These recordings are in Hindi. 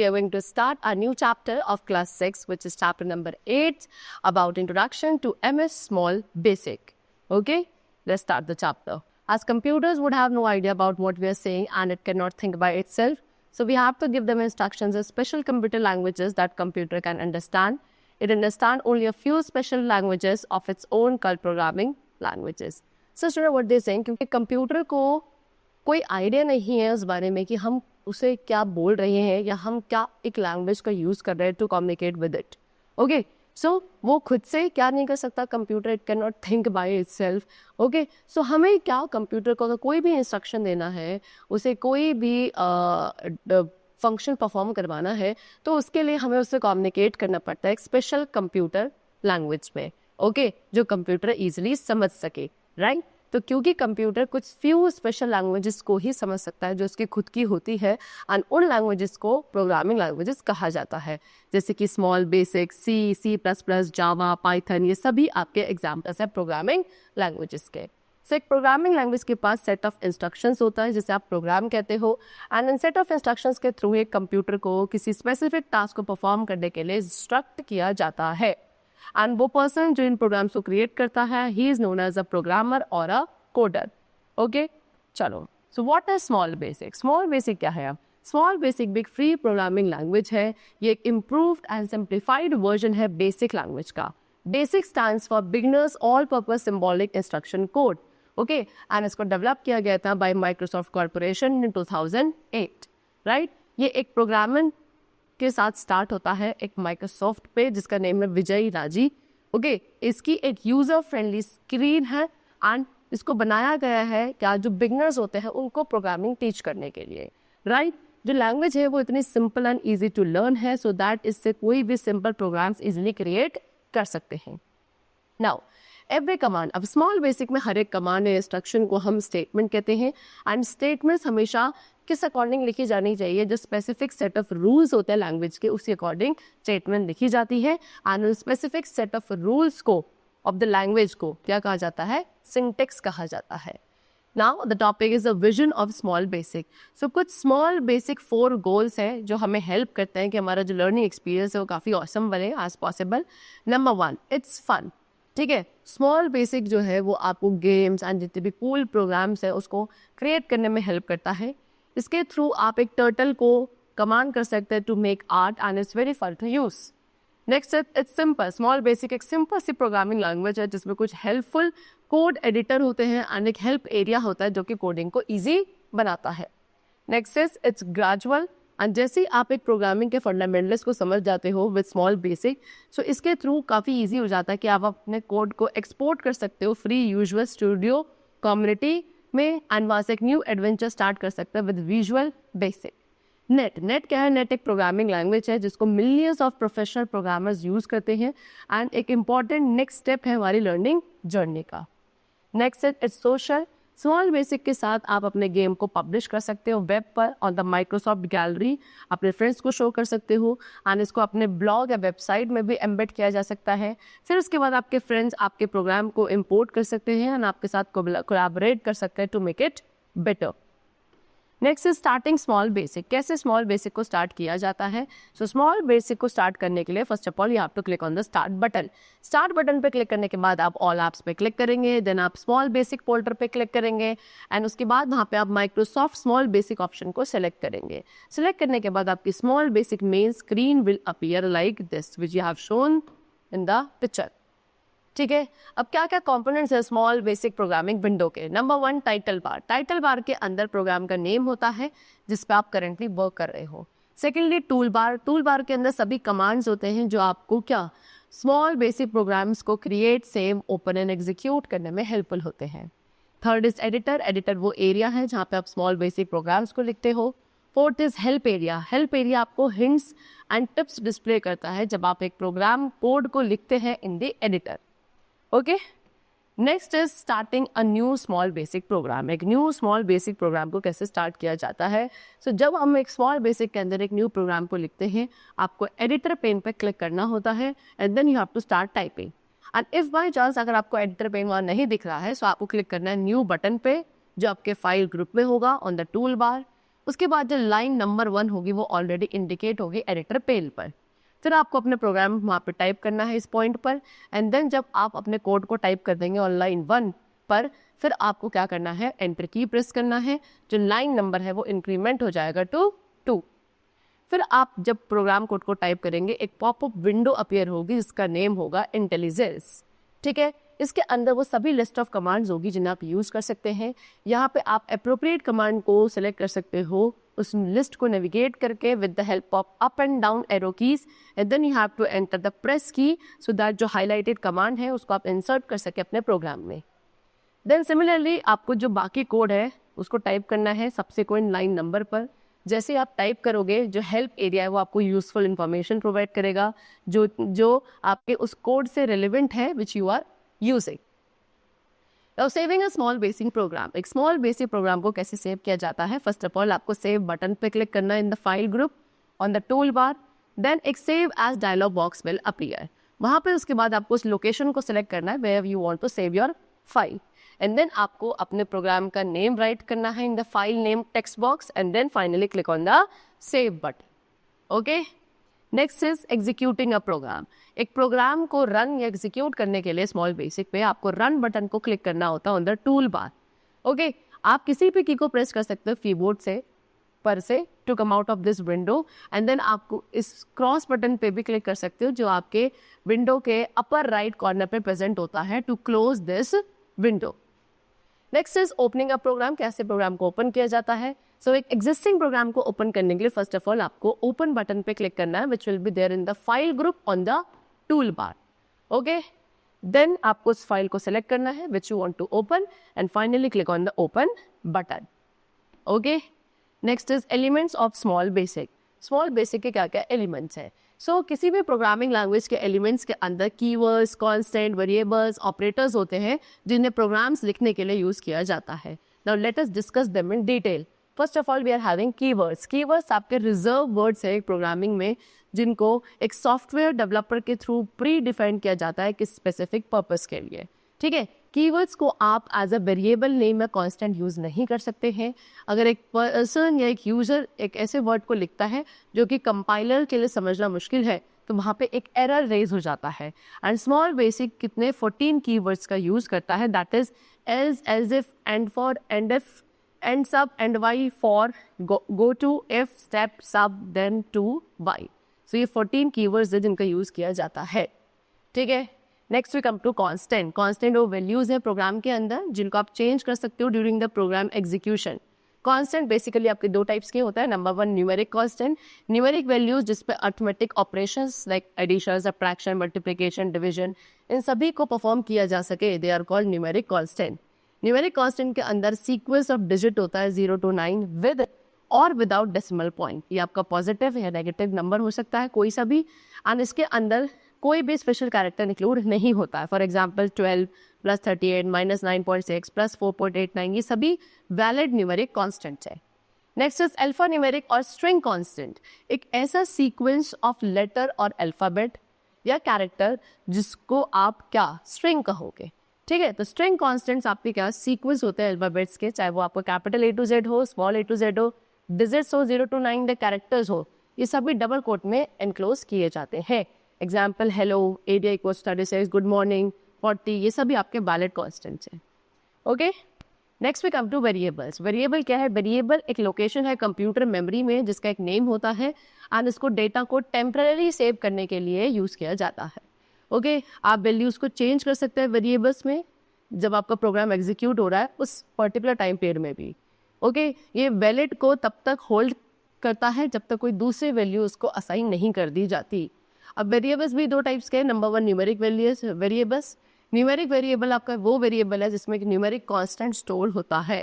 we are going to start a new chapter of class 6, which is chapter number 8 about introduction to MS Small Basic. Okay, let's start the chapter. As computers would have no idea about what we are saying and it cannot think by itself, so we have to give them instructions as special computer languages that computer can understand. It understands only a few special languages of its own called programming languages. So student, what they saying, क्योंकि कंप्यूटर को कोई आइडिया नहीं है उस बारे में कि हम उसे क्या बोल रहे हैं या हम क्या एक लैंग्वेज का यूज़ कर रहे हैं to communicate with it. Okay, so वो खुद से क्या नहीं कर सकता computer, it can not think by itself. Okay, so हमें क्या कंप्यूटर को अगर कोई भी इंस्ट्रक्शन देना है, उसे कोई भी फंक्शन परफॉर्म करवाना है, तो उसके लिए हमें उससे कम्युनिकेट करना पड़ता है एक स्पेशल कंप्यूटर लैंग्वेज में. ओके, जो कंप्यूटर ईजिली समझ सके, राइट. तो क्योंकि कंप्यूटर कुछ फ्यू स्पेशल लैंग्वेजेस को ही समझ सकता है जो उसकी खुद की होती है, एंड उन लैंग्वेजेस को प्रोग्रामिंग लैंग्वेजेस कहा जाता है, जैसे कि small basic, C plus plus, Java, Python, ये सभी आपके एग्जाम्पल्स हैं प्रोग्रामिंग लैंग्वेजेस के. सो एक प्रोग्रामिंग लैंग्वेज के पास सेट ऑफ इंस्ट्रक्शंस होता है जिसे आप प्रोग्राम कहते हो, and in set of instructions के थ्रू एक कंप्यूटर को किसी स्पेसिफिक टास्क को परफॉर्म करने के लिए इंस्ट्रक्ट किया जाता है. एंड वो पर्सन जो इन प्रोग्राम्स को क्रिएट करता है, he is known as a programmer और अ कोडर. ओके, चलो. So what is small basic? Small basic क्या है? Small basic big free programming language है. ये एक इम्प्रूव्ड एंड सिंप्लीफाइड वर्जन है बेसिक लैंग्वेज का. Basic stands for beginners all purpose symbolic instruction code. Okay, and इसको डेवलप किया गया था by Microsoft corporation in 2008. Right, ये एक प्रोग्रामिंग के साथ स्टार्ट होता है एक माइक्रोसॉफ्ट पे जिसका नेम है विजय राजी. ओके, इसकी एक यूजर फ्रेंडली स्क्रीन है एंड इसको बनाया गया है क्या जो बिगनर्स होते हैं उनको प्रोग्रामिंग टीच करने के लिए. राइट, जो लैंग्वेज है वो इतनी simple and easy to learn है, सो दैट इससे कोई भी सिंपल प्रोग्राम्स इजीली क्रिएट कर सकते हैं. नाउ एवरी कमांड, अब स्मॉल बेसिक में हर एक कमांड या इंस्ट्रक्शन को हम स्टेटमेंट कहते हैं, एंड स्टेटमेंट्स हमेशा किस अकॉर्डिंग लिखी जानी चाहिए, जो स्पेसिफिक सेट ऑफ रूल्स होते हैं लैंग्वेज के, उसी अकॉर्डिंग स्टेटमेंट लिखी जाती है. And specific set of rules को ऑफ द लैंग्वेज को क्या कहा जाता है? सिंटेक्स कहा जाता है. Now the topic is the vision of small basic. So कुछ स्मॉल बेसिक 4 गोल्स हैं जो हमें हेल्प करते हैं कि हमारा जो लर्निंग एक्सपीरियंस है वो काफ़ी ऑसम बने as possible. Number 1, it's fun. ठीक है, स्मॉल बेसिक जो है वो आपको गेम्स एंड जितने भी कूल प्रोग्राम्स है उसको क्रिएट करने में हेल्प करता है. इसके थ्रू आप एक टर्टल को कमांड कर सकते हैं to make art and it's very fun to use. Next, it's simple. Small basic एक सिंपल सी प्रोग्रामिंग लैंग्वेज है जिसमें कुछ हेल्पफुल कोड एडिटर होते हैं एंड एक हेल्प एरिया होता है जो कि कोडिंग को ईजी बनाता है. Next is it's gradual. And जैसे ही आप एक प्रोग्रामिंग के फंडामेंटल्स को समझ जाते हो विद स्मॉल बेसिक, सो इसके थ्रू काफ़ी ईजी हो जाता है कि आप अपने कोड को एक्सपोर्ट कर सकते हो फ्री यूजुअल स्टूडियो कम्युनिटी में, एंड वहाँ से एक न्यू एडवेंचर स्टार्ट कर सकते हैं विद विजुअल बेसिक. नेट क्या है? नेट एक प्रोग्रामिंग लैंग्वेज है जिसको millions of professional programmers use करते हैं, एंड एक इम्पॉर्टेंट नेक्स्ट स्टेप है हमारी लर्निंग जर्नी का. Next it's social. Small basic के साथ आप अपने गेम को पब्लिश कर सकते हो वेब पर ऑन द माइक्रोसॉफ्ट गैलरी, अपने फ्रेंड्स को शो कर सकते हो, एंड इसको अपने ब्लॉग या वेबसाइट में भी एम्बेड किया जा सकता है. फिर उसके बाद आपके फ्रेंड्स आपके प्रोग्राम को इम्पोर्ट कर सकते हैं एंड आपके साथ कोलैबोरेट कर सकते हैं to make it better. Next is starting small basic. कैसे स्मॉल बेसिक को स्टार्ट किया जाता है? सो स्मॉल बेसिक को स्टार्ट करने के लिए first of all you have to click on the start button. Start button पे क्लिक करने के बाद आप ऑल ऐप्स पे क्लिक करेंगे, देन आप स्मॉल बेसिक फोल्डर पे क्लिक करेंगे, एंड उसके बाद वहाँ पे आप माइक्रोसॉफ्ट स्मॉल बेसिक ऑप्शन को सेलेक्ट करेंगे. सेलेक्ट करने के बाद आपकी small basic main screen will appear like this which you have shown in the picture. ठीक है, अब क्या क्या कंपोनेंट्स है स्मॉल बेसिक प्रोग्रामिंग विंडो के? Number 1, title bar. Title bar के अंदर प्रोग्राम का नेम होता है जिस पे आप करंटली वर्क कर रहे हो. Secondly, tool bar. Tool bar के अंदर सभी कमांड्स होते हैं जो आपको क्या स्मॉल बेसिक प्रोग्राम्स को create, save, open and execute करने में हेल्पफुल होते हैं. Third is editor. एडिटर वो एरिया है जहाँ पे आप स्मॉल बेसिक प्रोग्राम्स को लिखते हो. Fourth is help area. Help area आपको हिंट्स एंड टिप्स डिस्प्ले करता है जब आप एक प्रोग्राम कोड को लिखते हैं in the editor. Okay, next is starting a new small basic programme. एक न्यू स्मॉल बेसिक प्रोग्राम को कैसे स्टार्ट किया जाता है? सो जब हम एक स्मॉल बेसिक के अंदर एक न्यू प्रोग्राम को लिखते हैं, आपको एडिटर पेन पे क्लिक करना होता है and then you have to start typing. And if by chance अगर आपको एडिटर पेन वहाँ नहीं दिख रहा है, सो आपको क्लिक करना है न्यू बटन पे जो आपके फाइल ग्रुप में होगा ऑन द टूल बार. उसके बाद जो लाइन नंबर 1 होगी वो ऑलरेडी इंडिकेट होगी एडिटर पेन पर। फिर आपको अपने प्रोग्राम वहाँ पे टाइप करना है इस पॉइंट पर, एंड देन जब आप अपने कोड को टाइप कर देंगे ऑन लाइन 1 पर, फिर आपको क्या करना है, एंटर की प्रेस करना है, जो लाइन नंबर है वो इंक्रीमेंट हो जाएगा टू 2। फिर आप जब प्रोग्राम कोड को टाइप करेंगे एक पॉपअप विंडो अपीयर होगी जिसका नेम होगा इंटेलिजेंस। ठीक है, इसके अंदर वो सभी लिस्ट ऑफ कमांड्स होगी जिन्हें आप यूज़ कर सकते हैं। यहाँ पे आप अप्रोप्रिएट कमांड को सिलेक्ट कर सकते हो, उस लिस्ट को नेविगेट करके with the help of up and down arrow keys, and then you have to enter the press key so that जो हाईलाइटेड कमांड है उसको आप इंसर्ट कर सके अपने प्रोग्राम में। देन सिमिलरली आपको जो बाकी कोड है उसको टाइप करना है सबसिक्वेंट लाइन नंबर पर। जैसे आप टाइप करोगे जो हेल्प एरिया है वो आपको यूजफुल इंफॉर्मेशन प्रोवाइड करेगा जो आपके उस कोड से रिलेवेंट है which you are using. Now saving a small basic program, एक small basic program को कैसे सेव किया जाता है? फर्स्ट ऑफ ऑल आपको सेव बटन पे क्लिक करना है in the file group on the tool bar, then एक save as dialog box will appear. वहाँ पे उसके बाद आपको उस लोकेशन को सिलेक्ट करना है where you want to save your file, and then आपको अपने प्रोग्राम का नेम राइट करना है in the file name text box, and then finally click on the save button. Okay, next is executing a program. एक प्रोग्राम को रन या एग्जीक्यूट करने के लिए स्मॉल बेसिक पे आपको रन बटन को क्लिक करना होता है on the tool bar. Okay, आप किसी भी की को प्रेस कर सकते हो कीबोर्ड से पर से to come out of this window, and then आपको इस क्रॉस बटन पे भी क्लिक कर सकते हो जो आपके विंडो के अपर राइट कॉर्नर पे प्रेजेंट होता है to close this window. Next is opening a program, कैसे प्रोग्राम को ओपन किया जाता है। सो एक एग्जिस्टिंग प्रोग्राम को ओपन करने के लिए फर्स्ट ऑफ ऑल आपको ओपन बटन पे क्लिक करना है which will be there in the file group on the tool bar. Okay, then आपको उस फाइल को सेलेक्ट करना है which you want to open, and finally click on the open button. Okay, next is elements of small basic. Small basic के क्या क्या एलिमेंट्स है? सो किसी भी प्रोग्रामिंग लैंग्वेज के एलिमेंट्स के अंदर कीवर्ड्स, कांस्टेंट, वेरिएबल्स, ऑपरेटर्स होते हैं जिन्हें प्रोग्राम्स लिखने के लिए यूज किया जाता है। Now let us discuss them in detail. First of all we are having keywords. Keywords आपके रिजर्व वर्ड्स है एक प्रोग्रामिंग में जिनको एक सॉफ्टवेयर डेवलपर के थ्रू प्री डिफाइन किया जाता है किस स्पेसिफिक पर्पस के लिए। ठीक है, कीवर्ड्स को आप एज अ वेरिएबल नेम या कांस्टेंट यूज नहीं कर सकते हैं। अगर एक पर्सन या एक यूजर एक ऐसे वर्ड को लिखता है जो कि कंपाइलर के लिए समझना मुश्किल है तो वहाँ पे एक एरर रेज हो जाता है। एंड स्मॉल बेसिक कितने 14 कीवर्ड्स का यूज करता है, that is else, else if, end for, end if, end sub, end while, for, go to, if, step, sub, then, to, while. So ये 14 कीवर्ड्स है जिनका यूज किया जाता है। ठीक है, next we come to constant. Constant वो वैल्यूज है प्रोग्राम के अंदर जिनको आप चेंज कर सकते हो during the program execution. Constant basically आपके दो टाइप्स के होता है। Number 1 numeric constant, numeric values जिसपे arithmetic operations like addition, subtraction, multiplication, division इन सभी को परफॉर्म किया जा सके, they are called numeric constant. Numeric constant के अंदर सीक्वेंस ऑफ डिजिट होता है 0 to 9 विद और विदाउट डेसिमल पॉइंट। ये आपका पॉजिटिव या नेगेटिव नंबर हो सकता है कोई सा भी, एंड इसके अंदर कोई भी स्पेशल कैरेक्टर इंक्लूड नहीं होता है। फॉर एग्जाम्पल 12 + 38 - 9.6 + 4.89 ये सभी वैलिड न्यूमेरिक कॉन्स्टेंट्स है। नेक्स्ट इज अल्फा न्यूमेरिक और स्ट्रिंग कॉन्स्टेंट, एक ऐसा सीक्वेंस ऑफ लेटर और अल्फाबेट या कैरेक्टर जिसको आप क्या स्ट्रिंग कहोगे। ठीक है, तो स्ट्रिंग कॉन्स्टेंट्स आपके क्या सीक्वेंस होते हैं अल्फाबेट्स के, चाहे वो आपको कैपिटल A to Z हो, स्मॉल a to Z हो, डिजिट्स हो 0 to 9, द कैरेक्टर्स हो, ये सभी डबल कोट में एनक्लोज किए जाते हैं। Example hello, area equals 36, good morning 40, ये सभी आपके वैलिड कॉन्स्टेंट्स हैं। Okay, next we come to variables. Variable क्या है? वेरिएबल एक लोकेशन है कंप्यूटर मेमोरी में जिसका एक नेम होता है एंड इसको डेटा को टेम्पररी सेव करने के लिए यूज किया जाता है। ओके, आप वैल्यूज को चेंज कर सकते हैं वेरिएबल्स में जब आपका प्रोग्राम एग्जीक्यूट हो रहा है उस पर्टिकुलर टाइम पीरियड में भी। ओके, ये वैलिड को तब तक होल्ड करता है जब तक कोई दूसरी वैल्यू उसको असाइन नहीं कर दी जाती। अब वेरिएबल्स भी दो टाइप्स के हैं। Number 1 numeric variables. Numeric variable आपका वो वेरिएबल है जिसमें एक न्यूमेरिक कांस्टेंट स्टोर होता है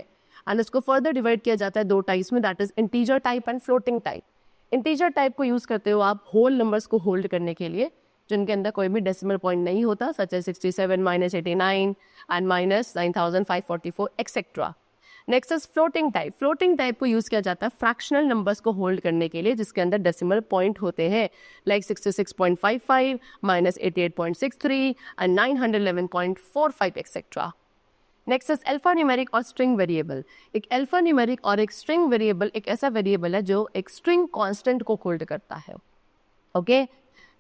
एंड इसको फर्दर डिवाइड किया जाता है दो टाइप्स में, that is integer type and floating type. Integer type को यूज करते हो आप होल नंबर्स को होल्ड करने के लिए जिनके अंदर कोई भी डेसिमल पॉइंट नहीं होता, such as 67 - 89 and -9544 etcetera. Next is floating type. Floating type को यूज किया जाता है फ्रैक्शनल नंबर्स को होल्ड करने के लिए जिसके अंदर डेसिमल पॉइंट होते हैं, like 66.55 -88.63 and 911.45 etcetera. Next is alpha numeric और स्ट्रिंग वेरिएबल। एक अल्फा न्यूमेरिक और एक स्ट्रिंग वेरिएबल एक ऐसा वेरिएबल है जो एक स्ट्रिंग कांस्टेंट को होल्ड करता है। Okay,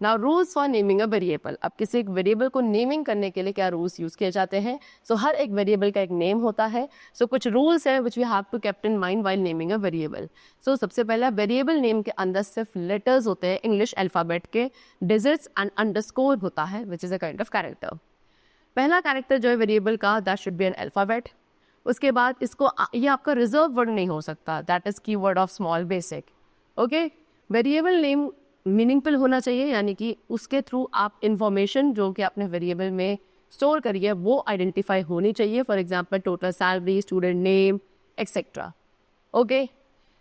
now rules for naming a variable. अब किसी एक वेरिएबल को नेमिंग करने के लिए क्या रूल्स यूज किए जाते हैं? सो हर एक वेरिएबल का एक नेम होता है। सो कुछ रूल्स है which we have to keep in mind while naming a variable. So सबसे पहला, वेरिएबल नेम के अंदर सिर्फ लेटर्स होते हैं इंग्लिश अल्फाबेट के, डिजिट्स एंड अंडरस्कोर होता है which is a kind of character. पहला कैरेक्टर जो है वेरिएबल का, that should be an alphabet. उसके बाद इसको ये आपका रिजर्व वर्ड नहीं हो सकता, that is keyword of small basic. Okay, variable name meaningful होना चाहिए, यानी कि उसके थ्रू आप इंफॉर्मेशन जो कि आपने वेरिएबल में स्टोर करी है वो आइडेंटिफाई होनी चाहिए। For example total salary, student name, etcetera. Okay,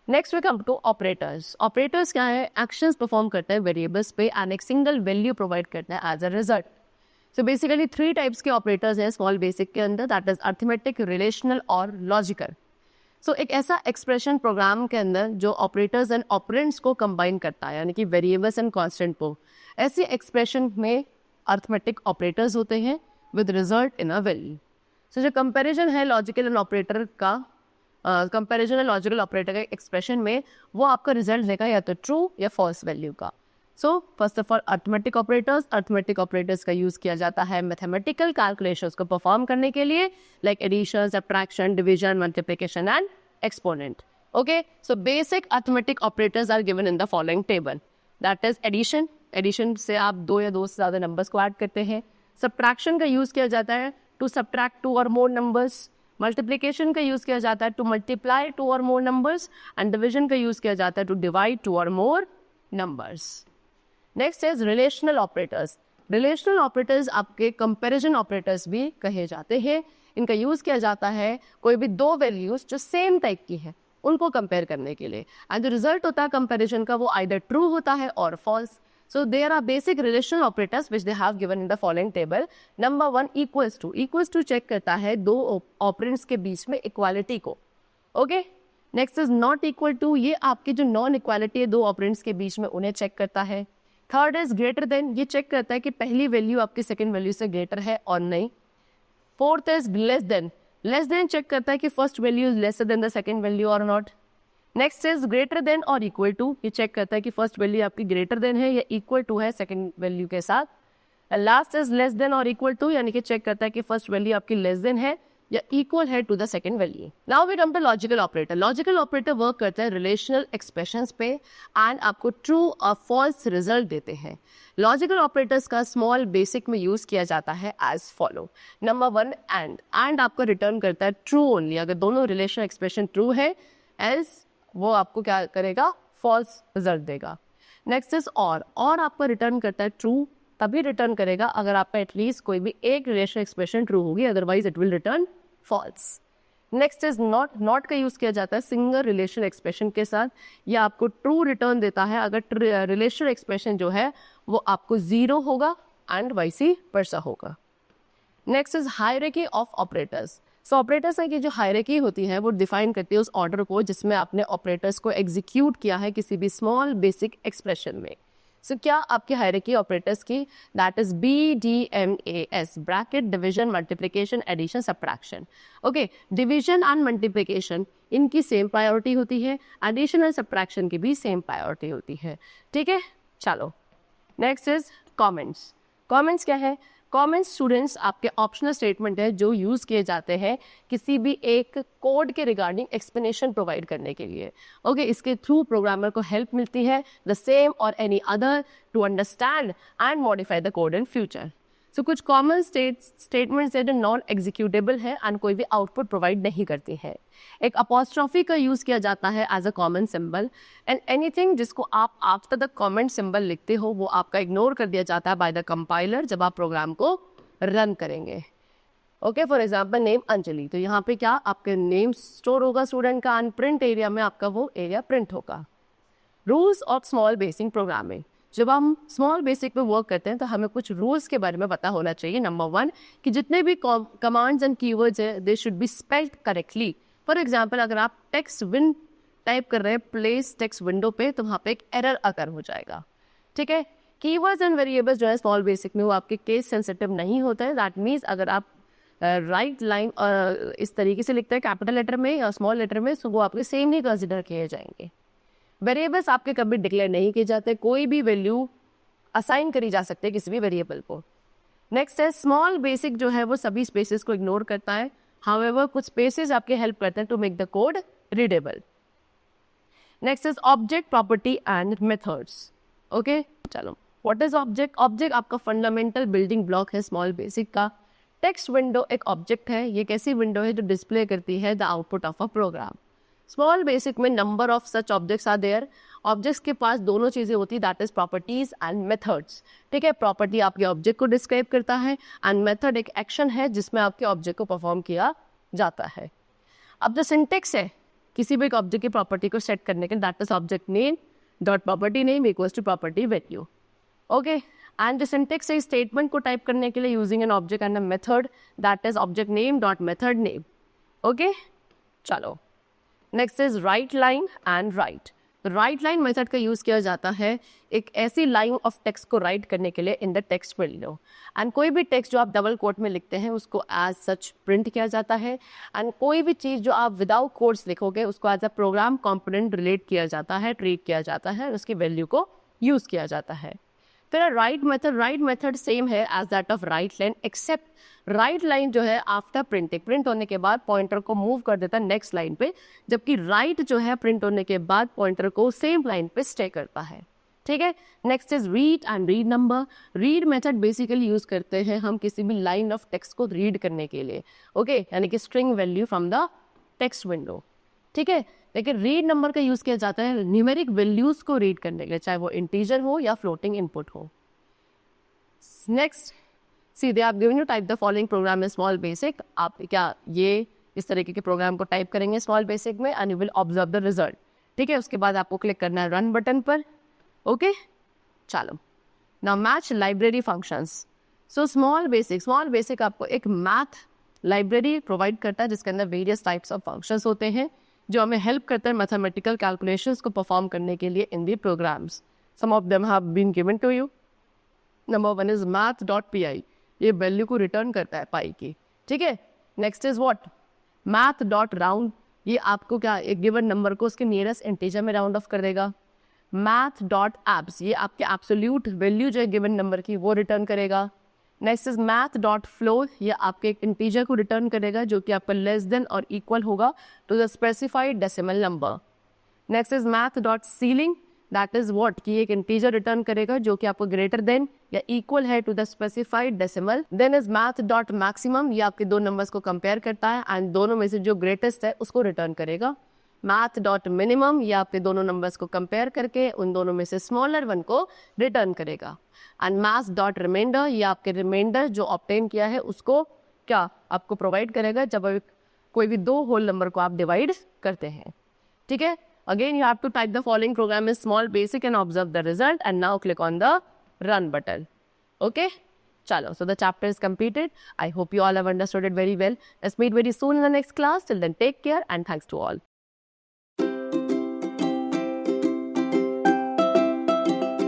next we come to operators. Operators क्या है? एक्शंस परफॉर्म करते हैं वेरिएबल्स पे एंड एक सिंगल वैल्यू प्रोवाइड करते हैं as a result. So basically 3 types के ऑपरेटर्स हैं स्मॉल बेसिक के अंदर, दैट इज अर्थमेटिक, रिलेशनल और लॉजिकल। सो एक ऐसा एक्सप्रेशन प्रोग्राम के अंदर जो ऑपरेटर्स एंड ऑपरेंड्स को कंबाइन करता है, यानी कि वेरिएबल्स एंड कांस्टेंट को। ऐसी एक्सप्रेशन में अर्थमेटिक ऑपरेटर्स होते हैं with result in a value. So जो कंपैरिजन है लॉजिकल एंड ऑपरेटर का, कंपैरिजन एंड लॉजिकल ऑपरेटर के एक्सप्रेशन में, वो आपका रिजल्ट देगा या तो ट्रू या फॉल्स वैल्यू का। So first of all arithmetic operators का यूज किया जाता है मैथमेटिकल कैलकुलेशंस को परफॉर्म करने के लिए, like addition, subtraction, division, multiplication and exponent. Okay, so basic arithmetic operators are given in the following table, that is addition. Addition से आप 2 या 2 से ज्यादा नंबर्स को ऐड करते हैं। सब्ट्रैक्शन का यूज किया जाता है टू सब्ट्रैक्ट 2 और मोर नंबर्स। मल्टीप्लिकेशन का यूज किया जाता है टू मल्टीप्लाई 2 और मोर नंबर्स, एंड डिवीजन का यूज किया जाता है टू डिवाइड 2 और मोर numbers. Next is relational operators. Relational operators आपके कंपैरिजन ऑपरेटर्स भी कहे जाते हैं। इनका यूज किया जाता है कोई भी 2 वैल्यूज जो सेम टाइप की है उनको कंपेयर करने के लिए, एंड जो रिजल्ट होता है कंपैरिजन का वो आइदर ट्रू होता है और false. So there are basic relational operators which they have given in the following table. Number 1 equals to check करता है 2 ऑपरेंड्स के बीच में इक्वालिटी को। Okay, next is not equal to, ये आपकी जो नॉन इक्वालिटी है 2 ऑपरेंड्स के बीच में उन्हें चेक करता है। थर्ड इज ग्रेटर देन, ये चेक करता है कि पहली वैल्यू आपकी सेकंड वैल्यू से ग्रेटर है और नहीं। Fourth is less than check करता है कि first value is lesser than the second value और not. Next is greater than और इक्वल टू, ये चेक करता है कि फर्स्ट वैल्यू आपकी ग्रेटर देन है या इक्वल टू है सेकंड वैल्यू के साथ। लास्ट इज लेस देन और इक्वल टू, यानी कि चेक करता है कि फर्स्ट वैल्यू आपकी लेस देन है या इक्वल है to the second value. Now we come to logical operator. Logical operator work करते हैं रिलेशनल एक्सप्रेशंस पे एंड आपको ट्रू और फॉल्स रिजल्ट देते हैं। लॉजिकल ऑपरेटर्स का स्मॉल बेसिक में यूज किया जाता है एज फॉलो। नंबर 1 एंड आपको रिटर्न करता है ट्रू ओनली, अगर दोनों रिलेशनल एक्सप्रेशन ट्रू है, एल्स वो आपको क्या करेगा? फॉल्स रिजल्ट देगा। नेक्स्ट इज और आपको रिटर्न करता है ट्रू, तभी रिटर्न करेगा अगर आपका एटलीस्ट कोई भी एक रिलेशनल एक्सप्रेशन ट्रू होगी, otherwise it will return false. Next is not का यूज किया जाता है सिंगल रिलेशनल एक्सप्रेशन के साथ, या आपको ट्रू रिटर्न देता है अगर रिलेशनल एक्सप्रेशन जो है वो आपको 0 होगा एंड वाइसी वर्सा होगा। Next is hierarchy of operators. So operators की जो हायरार्की होती है वो डिफाइन करती है उस ऑर्डर को जिसमें आपने ऑपरेटर्स को एग्जीक्यूट किया है किसी भी स्मॉल बेसिक एक्सप्रेशन में। सो क्या आपकी हायरार्की ऑपरेटर्स की, that is BDMAS, bracket, division, multiplication, addition, subtraction. Okay, division and multiplication इनकी सेम प्रायोरिटी होती है, एडिशन एंड सब्ट्रैक्शन की भी सेम प्रायोरिटी होती है। ठीक है, चलो नेक्स्ट इज कमेंट्स। कमेंट्स क्या है? कमेंट्स स्टूडेंट्स आपके ऑप्शनल स्टेटमेंट है जो यूज किए जाते हैं किसी भी एक कोड के रिगार्डिंग एक्सप्लेनेशन प्रोवाइड करने के लिए। ओके, इसके थ्रू प्रोग्रामर को हेल्प मिलती है द सेम और any other to understand and modify the code in future. So कुछ कॉमन स्टेटमेंट्स है जो नॉन एग्जीक्यूटेबल है एंड कोई भी आउटपुट प्रोवाइड नहीं करती है। एक अपॉस्ट्रॉफी का यूज किया जाता है as a common symbol, and anything जिसको आप आफ्टर द कमेंट सिंबल लिखते हो वो आपका इग्नोर कर दिया जाता है बाय द कंपाइलर जब आप प्रोग्राम को रन करेंगे। Okay, for example name Anjali, तो यहाँ पे क्या आपके नेम स्टोर होगा स्टूडेंट का, एंड प्रिंट एरिया में आपका वो एरिया प्रिंट होगा। Rules of small basic programming. जब हम स्मॉल बेसिक पे वर्क करते हैं तो हमें कुछ रूल्स के बारे में पता होना चाहिए। नंबर 1 कि जितने भी कमांड्स एंड कीवर्ड्स है they should be spelled correctly. For example अगर आप टेक्स्ट विन टाइप कर रहे हैं प्लेस टेक्स्ट विंडो पे तो वहाँ पे एक एरर अकर हो जाएगा। ठीक है, कीवर्ड्स एंड वेरिएबल्स जो है स्मॉल बेसिक में वो आपके केस सेंसिटिव नहीं होता है। दैट मीन्स अगर आप राइट लाइन इस तरीके से लिखते हैं कैपिटल लेटर में या स्मॉल लेटर में, सो वो आपके सेम नहीं कंसिडर किए जाएंगे। वेरिएबल्स आपके कभी डिक्लेयर नहीं किए जाते, कोई भी वैल्यू असाइन करी जा सकती है किसी भी वेरिएबल को। नेक्स्ट है स्मॉल बेसिक, जो है वो सभी स्पेसेस को इग्नोर करता है, हाउएवर कुछ स्पेसेस आपके हेल्प करते हैं to make the code readable. Next is object, property and methods. Okay, चलो व्हाट इज ऑब्जेक्ट? ऑब्जेक्ट आपका फंडामेंटल बिल्डिंग ब्लॉक है स्मॉल बेसिक का। टेक्स्ट विंडो एक ऑब्जेक्ट है, ये कैसी विंडो है जो डिस्प्ले करती है the output of a program. Small basic में number of such objects are there. Objects के पास दोनों चीजें होती है, that is properties and methods. ठीक है, प्रॉपर्टी आपके ऑब्जेक्ट को डिस्क्राइब करता है एंड मेथड एक एक्शन है जिसमें आपके ऑब्जेक्ट को परफॉर्म किया जाता है। अब जो सिंटेक्स है किसी भी एक ऑब्जेक्ट की प्रॉपर्टी को सेट करने के, that is object name dot property name equals to property value. Okay, and जो सिंटेक्स है स्टेटमेंट को टाइप करने के लिए using an object and a method, that is object name dot method name. Okay, चलो next is write line and write. Write line method का यूज किया जाता है एक ऐसी लाइन ऑफ टेक्स्ट को राइट करने के लिए in the text window, and कोई भी टेक्स्ट जो आप डबल कोट में लिखते हैं उसको एज सच प्रिंट किया जाता है, एंड कोई भी चीज़ जो आप विदाउट कोट्स लिखोगे उसको as a program component relate किया जाता है, ट्रीट किया जाता है, उसकी वैल्यू को यूज किया जाता है। फिर राइट मेथड सेम है as that of write line, except write line जो है आफ्टर प्रिंटिंग, प्रिंट होने के बाद पॉइंटर को मूव कर देता है नेक्स्ट लाइन पे, जबकि राइट जो है प्रिंट होने के बाद पॉइंटर को सेम लाइन पे स्टे करता है। ठीक है, next is read and read number. Read method basically use करते हैं हम किसी भी लाइन ऑफ टेक्स्ट को रीड करने के लिए, ओके, यानी कि string value from the text window. ठीक है, लेकिन रीड नंबर का यूज किया जाता है न्यूमेरिक वैल्यूज को रीड करने के लिए, चाहे वो इंटीजर हो या फ्लोटिंग इनपुट हो। नेक्स्ट, सीधे आप given you type the following programme में स्मॉल बेसिक, आप क्या ये इस तरीके के प्रोग्राम को टाइप करेंगे स्मॉल बेसिक में and you will observe the result. ठीक है, उसके बाद आपको क्लिक करना है रन बटन पर। ओके, चलो नाउ मैच लाइब्रेरी फंक्शंस। सो स्मॉल बेसिक आपको एक मैथ लाइब्रेरी प्रोवाइड करता है जिसके अंदर वेरियस टाइप्स ऑफ फंक्शंस होते हैं जो हमें हेल्प करते हैं मैथमेटिकल कैलकुलेशंस को परफॉर्म करने के लिए in the programs. Some of them have been given to you. Number one is math.py, ये वैल्यू को रिटर्न करता है पाई की। ठीक है, नेक्स्ट इज व्हाट, math.round, ये आपको क्या एक गिवन नंबर को उसके नियरेस्ट इंटीजर में राउंड ऑफ कर देगा। math.abs, ये आपके एब्सोल्यूट वैल्यू जो है गिवन नंबर की वो रिटर्न करेगा। नेक्स्ट इज math.flow, ये आपके एक इंटीजर को रिटर्न करेगा जो कि आपका लेस देन और इक्वल होगा to the specified decimal number. Next is math.ceiling, that is what, कि एक इंटीजर रिटर्न करेगा जो कि आपको ग्रेटर देन या इक्वल है to the specified decimal. Then is math.maximum, ये आपके दो नंबर्स को कंपेयर करता है एंड दोनों में से जो ग्रेटेस्ट है उसको रिटर्न करेगा। math.minimum, ये आपके दोनों नंबर्स को कंपेयर करके उन दोनों में से स्मॉलर वन को रिटर्न करेगा। एंड math.remainder, ये आपके रिमाइंडर जो ऑब्टेन किया है उसको क्या आपको प्रोवाइड करेगा जब कोई भी दो होल नंबर को आप डिवाइड करते हैं। ठीक है, again you have to type the following program is small basic and observe the result, and now click on the run button. Okay, chalo, so the chapter is completed. I hope you all have understood it very well. Let's meet very soon in the next class. Till then, take care and thanks to all.